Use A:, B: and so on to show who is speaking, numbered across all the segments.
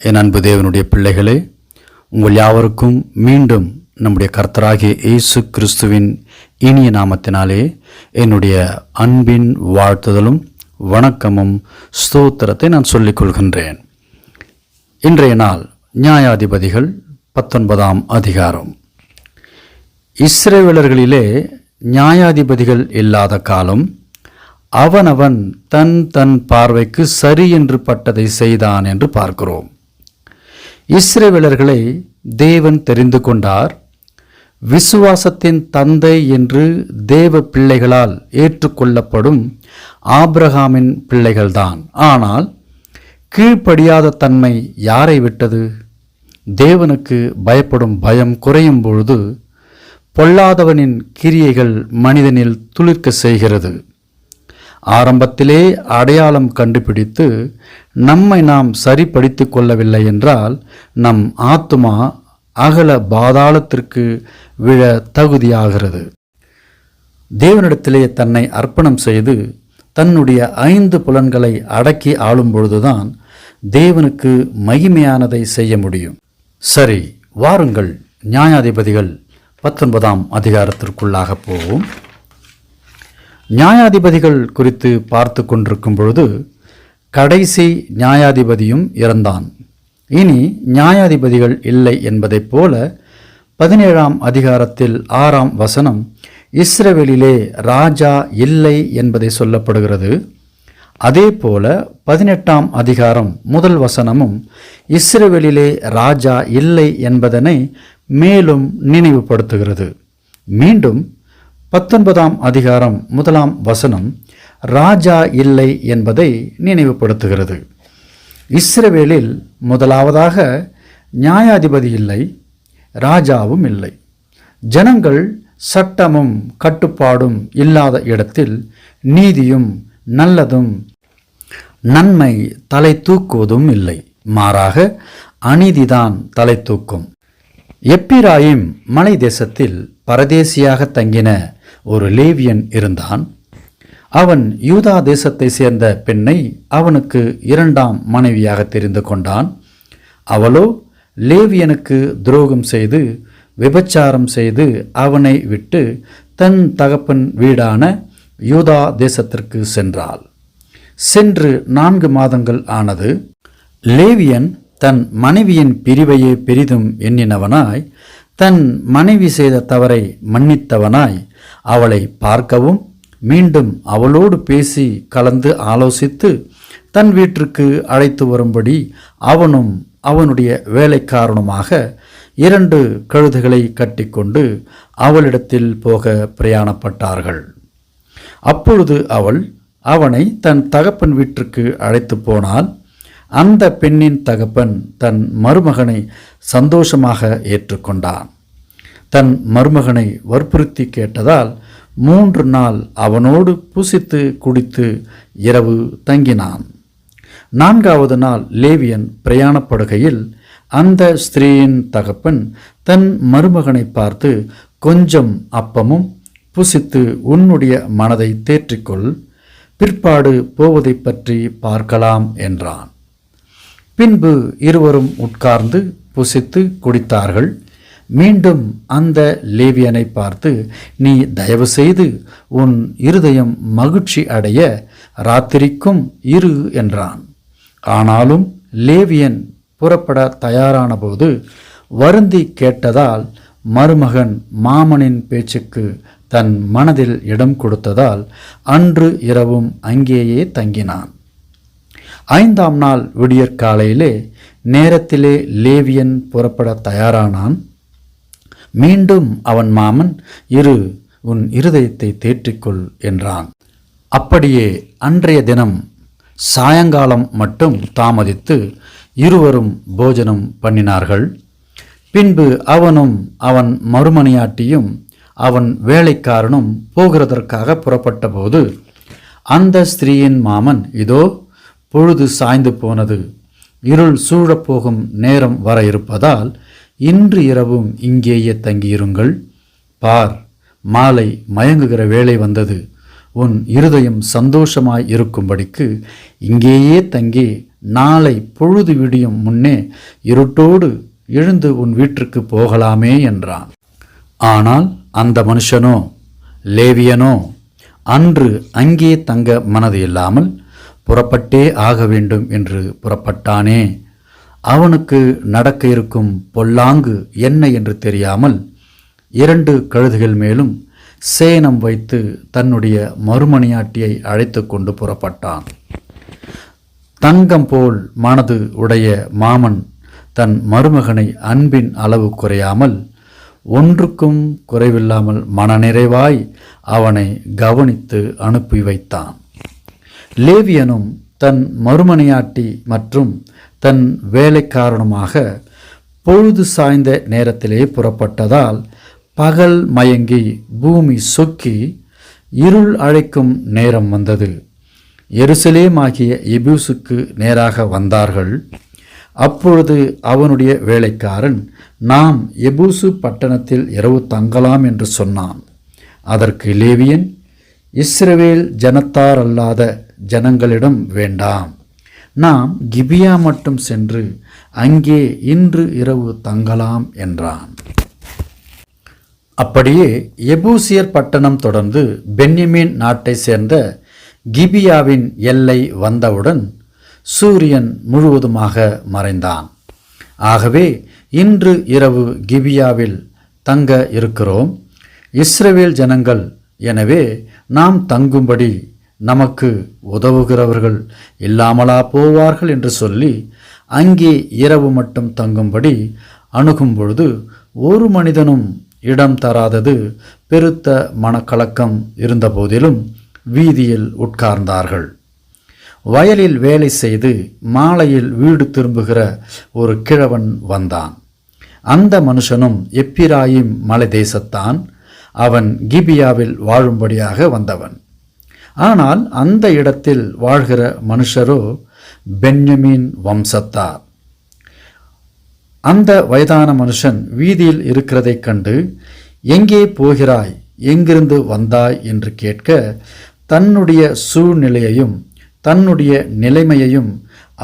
A: என் அன்பு தேவனுடைய பிள்ளைகளே, உங்கள் யாவருக்கும் மீண்டும் நம்முடைய கர்த்தராகிய இயேசு கிறிஸ்துவின் இனிய நாமத்தினாலே என்னுடைய அன்பின் வாழ்த்துதலும் வணக்கமும் ஸ்தோத்திரத்தை நான் சொல்லிக் கொள்கின்றேன். இன்றைய நாள் நியாயாதிபதிகள் 19ஆம் அதிகாரம். இஸ்ரவேலர்களிலே நியாயாதிபதிகள் இல்லாத காலம், அவனவன் தன் தன் பார்வைக்கு சரி என்று பட்டதை செய்தான் என்று பார்க்கிறோம். இஸ்ரவேலர்களை தேவன் தெரிந்து கொண்டார். விசுவாசத்தின் தந்தை என்று தேவ பிள்ளைகளால் ஏற்றுக்கொள்ளப்படும் ஆபிரகாமின் பிள்ளைகள்தான். ஆனால் கீழ்ப்படியாத தன்மை யாரை விட்டது? தேவனுக்கு பயப்படும் பயம் குறையும் பொழுது பொல்லாதவனின் கிரியைகள் மனிதனில் துளிர்க்க செய்கிறது. ஆரம்பத்திலே அடையாளம் கண்டுபிடித்து நம்மை நாம் சரிப்படுத்தி கொள்ளவில்லை என்றால் நம் ஆத்துமா அகல பாதாளத்திற்கு விழ தகுதியாகிறது. தேவனிடத்திலே தன்னை அர்ப்பணம் செய்து தன்னுடைய 5 புலன்களை அடக்கி ஆளும் பொழுதுதான் தேவனுக்கு மகிமையானதை செய்ய முடியும். சரி, வாருங்கள் நியாயாதிபதிகள் 19ஆம் அதிகாரத்திற்குள்ளாக போவோம். நியாயாதிபதிகள் குறித்து பார்த்து கொண்டிருக்கும் பொழுது கடைசி நியாயாதிபதியும் இறந்தான். இனி நியாயாதிபதிகள் இல்லை என்பதைப் போல 17ஆம் அதிகாரத்தில் 6ஆம் வசனம் இஸ்ரவேலிலே ராஜா இல்லை என்பதை சொல்லப்படுகிறது. அதே போல 18ஆம் அதிகாரம் முதல் வசனமும் இஸ்ரவேலிலே ராஜா இல்லை என்பதனை மேலும் நினைவுபடுத்துகிறது. மீண்டும் 19ஆம் அதிகாரம் 1ஆம் வசனம் ராஜா இல்லை என்பதை நினைவுபடுத்துகிறது. இஸ்ரவேலில் முதலாவதாக நியாயாதிபதி இல்லை, ராஜாவும் இல்லை. ஜனங்கள் சட்டமும் கட்டுப்பாடும் இல்லாத இடத்தில் நீதியும் நல்லதும் நன்மை தலை தூக்குவதும் இல்லை. மாறாக அநீதிதான் தலை தூக்கும். எப்பிராயிம் மலை தேசத்தில் பரதேசியாக தங்கின ஒரு லேவியன் இருந்தான். அவன் யூதா தேசத்தை சேர்ந்த பெண்ணை அவனுக்கு 2ஆம் மனைவியாக தெரிந்து கொண்டான். அவளோ லேவியனுக்கு துரோகம் செய்து விபச்சாரம் செய்து அவனை விட்டு தன் தகப்பன் வீடான யூதா தேசத்திற்கு சென்றாள். சென்று 4 மாதங்கள் ஆனது. லேவியன் தன் மனைவியின் பிரிவையே பெரிதும் எண்ணினவனாய், தன் மனைவி செய்த தவறை மன்னித்தவனாய் அவளை பார்க்கவும் மீண்டும் அவளோடு பேசி கலந்து ஆலோசித்து தன் வீட்டிற்கு அழைத்து வரும்படி அவனும் அவனுடைய வேலைக்காரனுமாக 2 கழுதைகளை கட்டிக்கொண்டு அவளிடத்தில் போக பிரயாணப்பட்டார்கள். அப்பொழுது அவள் அவனை தன் தகப்பன் வீட்டிற்கு அழைத்து போனாள். அந்த பெண்ணின் தகப்பன் தன் மருமகனை சந்தோஷமாக ஏற்றுக்கொண்டான். தன் மருமகனை வற்புறுத்தி கேட்டதால் 3 நாள் அவனோடு புசித்து குடித்து இரவு தங்கினான். 4வது நாள் லேவியன் பிரயாணப்படுகையில் அந்த ஸ்திரீயின் தகப்பன் தன் மருமகனை பார்த்து, கொஞ்சம் அப்பமும் புசித்து உன்னுடைய மனதை தேற்றிக்கொள், பிற்பாடு போவதை பற்றி பார்க்கலாம் என்றான். பின்பு இருவரும் உட்கார்ந்து புசித்து குடித்தார்கள். மீண்டும் அந்த லேவியனை பார்த்து, நீ தயவு செய்து உன் இருதயம் மகிழ்ச்சி அடைய ராத்திரிக்கும் இரு என்றான். ஆனாலும் லேவியன் புறப்பட தயாரான போது வருந்தி கேட்டதால் மருமகன் மாமனின் பேச்சுக்கு தன் மனதில் இடம் கொடுத்ததால் அன்று இரவும் அங்கேயே தங்கினான். 5ஆம் நாள் விடியற்காலையிலே நேரத்திலே லேவியன் புறப்பட தயாரானான். மீண்டும் அவன் மாமன், இரு, உன் இருதயத்தை தேற்றிக்கொள் என்றான். அப்படியே அன்றைய தினம் சாயங்காலம் மட்டும் தாமதித்து இருவரும் போஜனம் பண்ணினார்கள். பின்பு அவனும் அவன் மறுமணியாட்டியும் அவன் வேலைக்காரனும் போகிறதற்காக புறப்பட்ட போது அந்த ஸ்திரீயின் மாமன், இதோ பொழுது சாய்ந்து போனது, இருள் சூழப்போகும் நேரம் வர இருப்பதால் இன்று இரவும் இங்கேயே தங்கியிருங்கள். பார், மாலை மயங்குகிற வேளை வந்தது. உன் இருதயம் சந்தோஷமாய் இருக்கும்படிக்கு இங்கேயே தங்கி நாளை பொழுது விடியும் முன்னே இருட்டோடு எழுந்து உன் வீட்டிற்கு போகலாமே என்றான். ஆனால் அந்த மனுஷனோ, லேவியனோ, அன்று அங்கே தங்க மனது இல்லாமல் புறப்பட்டே ஆக வேண்டும் என்று புறப்பட்டானே. அவனுக்கு நடக்க இருக்கும் பொல்லாங்கு என்ன என்று தெரியாமல் 2 கழுதைகள் மேலும் சேணம் வைத்து தன்னுடைய மறுமணியாட்டியை அழைத்து கொண்டு புறப்பட்டான். தங்கம் போல் மனது உடைய மாமன் தன் மருமகனை அன்பின் அளவு குறையாமல், ஒன்றுக்கும் குறைவில்லாமல் மனநிறைவாய் அவனை கவனித்து அனுப்பி வைத்தான். லேவியனும் தன் மறுமனையாட்டி மற்றும் தன் வேலைக்காரனுமாக பொழுது சாய்ந்த நேரத்திலே புறப்பட்டதால் பகல் மயங்கி பூமி சொக்கி இருள் அழைக்கும் நேரம் வந்தது. எருசலேமாகிய எபூசுக்கு நேராக வந்தார்கள். அப்பொழுது அவனுடைய வேலைக்காரன், நாம் எபூசு பட்டணத்தில் இரவு தங்கலாம் என்று சொன்னான். அதற்கு லேவியன், இஸ்ரவேல் ஜனத்தார் அல்லாத ஜனங்களிடம் வேண்டாம், நாம் கிபியா மட்டும் சென்று அங்கே இன்று இரவு தங்கலாம் என்றான். அப்படியே எபூசியர் பட்டணம் தொடர்ந்து பென்யமீன் நாட்டை சேர்ந்த கிபியாவின் எல்லை வந்தவுடன் சூரியன் முழுவதுமாக மறைந்தான். ஆகவே இன்று இரவு கிபியாவில் தங்க இருக்கிறோம். இஸ்ரவேல் ஜனங்கள், எனவே நாம் தங்கும்படி நமக்கு உதவுகிறவர்கள் இல்லாமலா போவார்கள் என்று சொல்லி அங்கே இரவு மட்டும் தங்கும்படி அணுகும்பொழுது ஒரு மனிதனும் இடம் தராதது பெருத்த மனக்கலக்கம் இருந்தபோதிலும் வீதியில் உட்கார்ந்தார்கள். வயலில் வேலை செய்து மாலையில் வீடு திரும்புகிற ஒரு கிழவன் வந்தான். அந்த மனுஷனும் எப்பிராயிம் மலை தேசத்தான். அவன் கிபியாவில் வாழும்படியாக வந்தவன். ஆனால் அந்த இடத்தில் வாழ்கிற மனுஷரோ பென்யமீன் வம்சத்தார். அந்த வயதான மனுஷன் வீதியில் இருக்கிறதைக் கண்டு, எங்கே போகிறாய், எங்கிருந்து வந்தாய் என்று கேட்க, தன்னுடைய சூழ்நிலையையும் தன்னுடைய நிலைமையையும்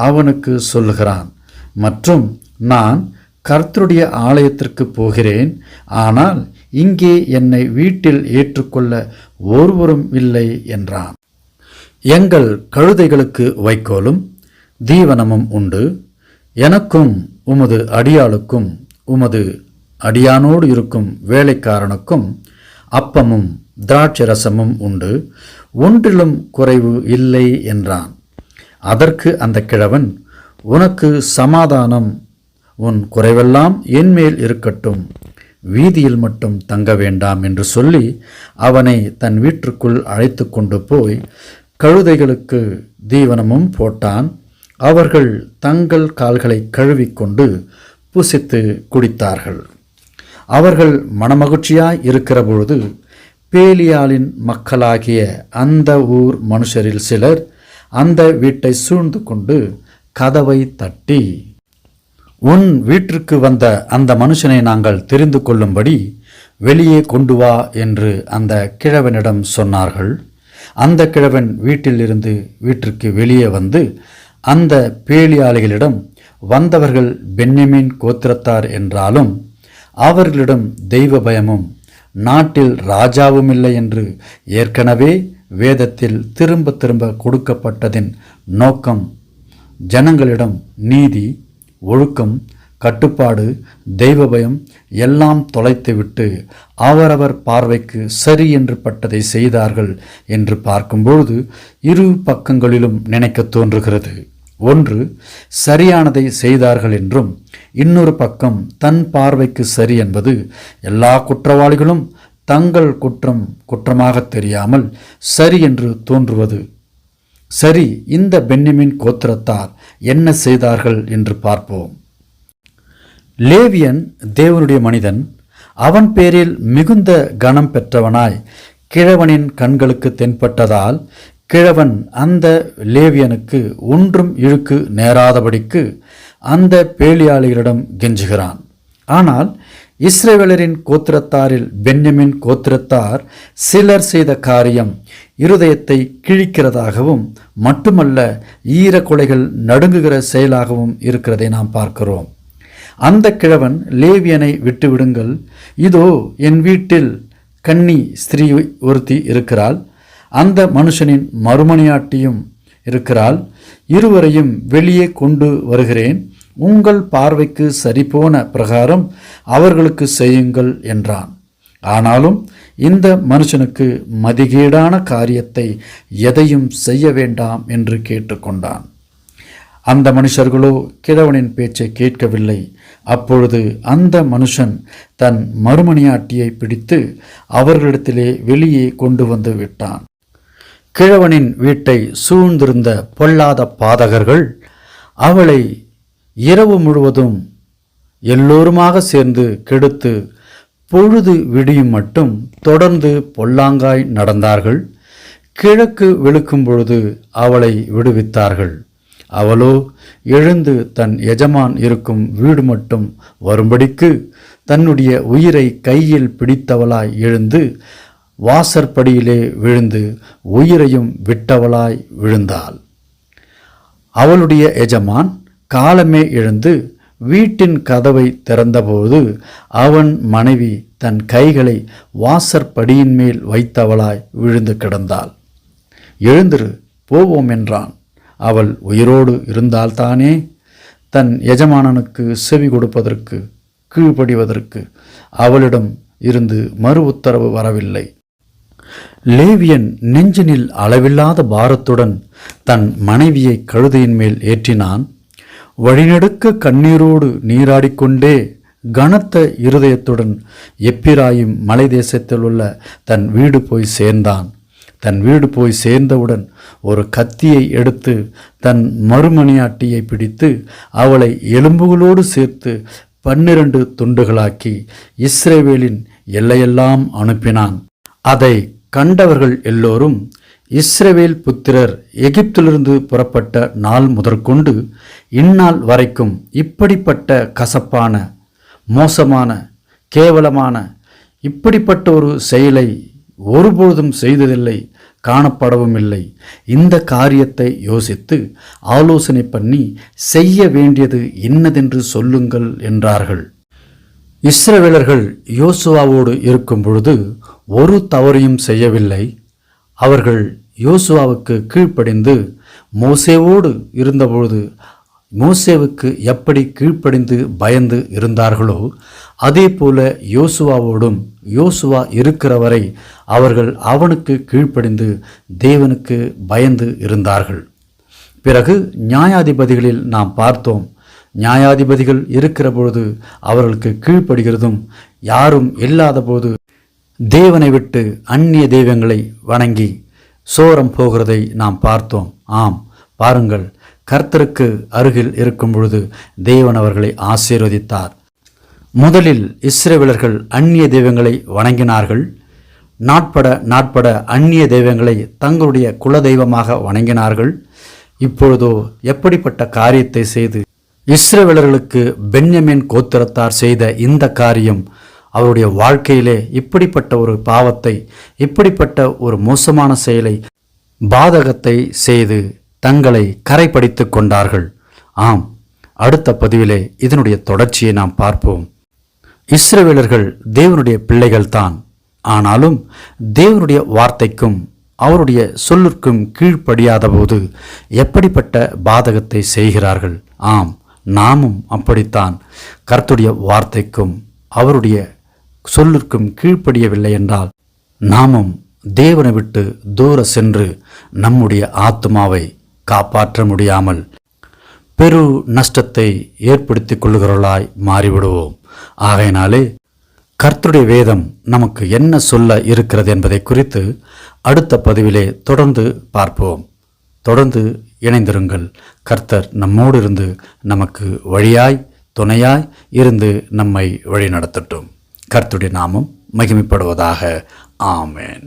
A: அவனுக்கு சொல்லுகிறான். மற்றும், நான் கர்த்தருடைய ஆலயத்திற்கு போகிறேன், ஆனால் இங்கே என்னை வீட்டில் ஏற்றுக்கொள்ள ஒருவரும் இல்லை என்றான். எங்கள் கழுதைகளுக்கு வைக்கோலும் தீவனமும் உண்டு, எனக்கும் உமது அடியாளுக்கும் உமது அடியானோடு இருக்கும் வேலைக்காரனுக்கும் அப்பமும் திராட்சரசமும் உண்டு, ஒன்றிலும் குறைவு இல்லை என்றான். அதற்கு அந்த கிழவன், உனக்கு சமாதானம், உன் குறைவெல்லாம் என்மேல் இருக்கட்டும், வீதியில் மட்டும் தங்க வேண்டாம் என்று சொல்லி அவனை தன் வீட்டிற்குள் அழைத்து கொண்டு போய் கழுதைகளுக்கு தீவனமும் போட்டான். அவர்கள் தங்கள் கால்களை கழுவிக்கொண்டு புசித்து குடித்தார்கள். அவர்கள் மனமகிழ்ச்சியாய் இருக்கிற பொழுது பேலியாளின் மக்களாகிய அந்த ஊர் மனுஷரில் சிலர் அந்த வீட்டை சூழ்ந்து கொண்டு கதவை தட்டி, உன் வீட்டிற்கு வந்த அந்த மனுஷனை நாங்கள் தெரிந்து கொள்ளும்படி வெளியே கொண்டு வா என்று அந்த கிழவனிடம் சொன்னார்கள். அந்த கிழவன் வீட்டிலிருந்து வீட்டிற்கு வெளியே வந்து அந்த பேலியாளிகளிடம், வந்தவர்கள் பென்யமீன் கோத்திரத்தார் என்றாலும் அவர்களிடம் தெய்வ பயமும் நாட்டில் ராஜாவும் இல்லை என்று ஏற்கனவே வேதத்தில் திரும்ப திரும்ப கொடுக்கப்பட்டதின் நோக்கம் ஜனங்களிடம் நீதி, ஒழுக்கம், கட்டுப்பாடு, தெய்வ பயம் எல்லாம் தொலைத்துவிட்டு அவரவர் பார்வைக்கு சரி என்று பட்டதை செய்தார்கள் என்று பார்க்கும்பொழுது இரு பக்கங்களிலும் நினைக்க தோன்றுகிறது. ஒன்று, சரியானதை செய்தார்கள் என்றும், இன்னொரு பக்கம் தன் பார்வைக்கு சரி என்பது எல்லா குற்றவாளிகளும் தங்கள் குற்றம் குற்றமாக தெரியாமல் சரி என்று தோன்றுவது. சரி, இந்த பென்யமீன் கோத்திரத்தார் என்ன செய்தார்கள் என்று பார்ப்போம். லேவியன் தேவனுடைய மனிதன். அவன் பேரில் மிகுந்த கனம் பெற்றவனாய் கிழவனின் கண்களுக்கு தென்பட்டதால் கிழவன் அந்த லேவியனுக்கு ஒன்றும் இழுக்கு நேராதபடிக்கு அந்த பேலியாளிகளிடம் கெஞ்சுகிறான். ஆனால் இஸ்ரவேலரின் கோத்திரத்தாரில் பென்யமின் கோத்திரத்தார் சிலர் செய்த காரியம் இருதயத்தை கிழிக்கிறதாகவும் மட்டுமல்ல ஈரக்குலைகள் நடுங்குகிற செயலாகவும் இருக்கிறதை நாம் பார்க்கிறோம். அந்த கிழவன் லேவியனை விட்டுவிடுங்கள், இதோ என் வீட்டில் கன்னி ஸ்திரீ ஒருத்தி இருக்கிறாள், அந்த மனுஷனின் மறுமனையாட்டியும் இருக்கிறாள், இருவரையும் வெளியே கொண்டு வருகிறேன், உங்கள் பார்வைக்கு சரிபோன பிரகாரம் அவர்களுக்கு செய்யுங்கள் என்றான். ஆனாலும் இந்த மனுஷனுக்கு மதிகேடான காரியத்தை எதையும் செய்ய வேண்டாம் என்று கேட்டுக்கொண்டான். அந்த மனுஷர்களோ கிழவனின் பேச்சை கேட்கவில்லை. அப்பொழுது அந்த மனுஷன் தன் மறுமணியாட்டியை பிடித்து அவர்களிடத்திலே வெளியே கொண்டு வந்து விட்டான். கிழவனின் வீட்டை சூழ்ந்திருந்த பொல்லாத பாதகர்கள் அவளை இரவு முழுவதும் எல்லோருமாக சேர்ந்து கெடுத்து பொழுது விடியும் மட்டும் தொடர்ந்து பொல்லாங்காய் நடந்தார்கள். கிழக்கு வெளுக்கும் பொழுது அவளை விடுவித்தார்கள். அவளோ எழுந்து தன் எஜமான் இருக்கும் வீடு மட்டும் வரும்படிக்கு தன்னுடைய உயிரை கையில் பிடித்தவளாய் எழுந்து வாசற்படியிலே விழுந்து உயிரையும் விட்டவளாய் விழுந்தாள். அவளுடைய எஜமான் காலமே எழுந்து வீட்டின் கதவை திறந்தபோது அவன் மனைவி தன் கைகளை வாசற்படியின் மேல் வைத்தவளாய் விழுந்து கிடந்தாள். எழுந்திரு, போவோம் என்றான். அவள் உயிரோடு இருந்தால்தானே தன் எஜமானனுக்கு செவி கொடுப்பதற்கு கீழ்ப்படிவதற்கு அவளிடம் இருந்து மறு உத்தரவு வரவில்லை. லேவியன் நெஞ்சினில் அளவில்லாத பாரத்துடன் தன் மனைவியை கழுதையின் மேல் ஏற்றினான். வழிநெடுக்க கண்ணீரோடு நீராடிக்கொண்டே கனத்த இருதயத்துடன் எப்பிராயிம் மலை தேசத்தில் உள்ள தன் வீடு போய் சேர்ந்தான். தன் வீடு போய் சேர்ந்தவுடன் ஒரு கத்தியை எடுத்து தன் மறுமணியாட்டியை பிடித்து அவளை எலும்புகளோடு சேர்த்து 12 துண்டுகளாக்கி இஸ்ரவேலின் எல்லையெல்லாம் அனுப்பினான். அதை கண்டவர்கள் எல்லோரும் இஸ்ரவேல் புத்திரர் எகிப்திலிருந்து புறப்பட்ட நாள் முதற்கொண்டு இந்நாள் வரைக்கும் இப்படிப்பட்ட கசப்பான, மோசமான, கேவலமான இப்படிப்பட்ட ஒரு செயலை ஒருபொழுதும் செய்ததில்லை, காணப்படவும் இல்லை. இந்த காரியத்தை யோசித்து ஆலோசனை பண்ணி செய்ய வேண்டியது இன்னதென்று சொல்லுங்கள் என்றார்கள். இஸ்ரவேலர்கள் யோசுவாவோடு இருக்கும் பொழுது ஒரு தவறையும் செய்யவில்லை. அவர்கள் யோசுவாவுக்கு கீழ்ப்படிந்து மோசேவோடு இருந்தபொழுது மோசேவுக்கு எப்படி கீழ்ப்படிந்து பயந்து இருந்தார்களோ அதே போல யோசுவாவோடும் யோசுவா இருக்கிறவரை அவர்கள் அவனுக்கு கீழ்ப்படிந்து தேவனுக்கு பயந்து இருந்தார்கள். பிறகு நியாயாதிபதிகளில் நாம் பார்த்தோம். நியாயாதிபதிகள் இருக்கிற பொழுது அவர்களுக்கு கீழ்ப்படுகிறதும், யாரும் இல்லாத போது தேவனை விட்டு அந்நிய தெய்வங்களை வணங்கி சோரம் போகிறதை நாம் பார்த்தோம். ஆம், பாருங்கள், கர்த்தருக்கு அருகில் இருக்கும் பொழுது தேவன் அவர்களை ஆசீர்வதித்தார். முதலில் இஸ்ரவேலர்கள் அந்நிய தெய்வங்களை வணங்கினார்கள். நாட்பட அந்நிய தெய்வங்களை தங்களுடைய குலதெய்வமாக வணங்கினார்கள். இப்பொழுதோ எப்படிப்பட்ட காரியத்தை செய்து இஸ்ரவேலர்களுக்கு பென்யமின் கோத்திரத்தார் செய்த இந்த காரியம் அவருடைய வாழ்க்கையிலே இப்படிப்பட்ட ஒரு பாவத்தை, இப்படிப்பட்ட ஒரு மோசமான செயலை, பாதகத்தை செய்து தங்களை கரைப்படுத்திக் கொண்டார்கள். ஆம், அடுத்த பதிவிலே இதனுடைய தொடர்ச்சியை நாம் பார்ப்போம். இஸ்ரவேலர்கள் தேவனுடைய பிள்ளைகள்தான். ஆனாலும் தேவனுடைய வார்த்தைக்கும் அவருடைய சொல்லிற்கும் கீழ்ப்படியாத போது எப்படிப்பட்ட பாதகத்தை செய்கிறார்கள். ஆம், நாமும் அப்படித்தான். கர்த்தருடைய வார்த்தைக்கும் அவருடைய சொல்லிற்கும் கீழ்ப்படியவில்லை என்றால் நாமும் தேவனை விட்டு தூர சென்று நம்முடைய ஆத்மாவை காப்பாற்ற முடியாமல் பெரு நஷ்டத்தை ஏற்படுத்திக் கொள்ளுகிறவர்களாய் மாறிவிடுவோம். ஆகையினாலே கர்த்தருடைய வேதம் நமக்கு என்ன சொல்ல இருக்கிறது என்பதை குறித்து அடுத்த பதிவிலே தொடர்ந்து பார்ப்போம். தொடர்ந்து இணைந்திருங்கள். கர்த்தர் நம்மோடு இருந்து நமக்கு வழியாய் துணையாய் இருந்து நம்மை வழி நடத்தட்டும். கர்த்தருடைய நாமம் மகிமைப்படுவதாக. ஆமென்.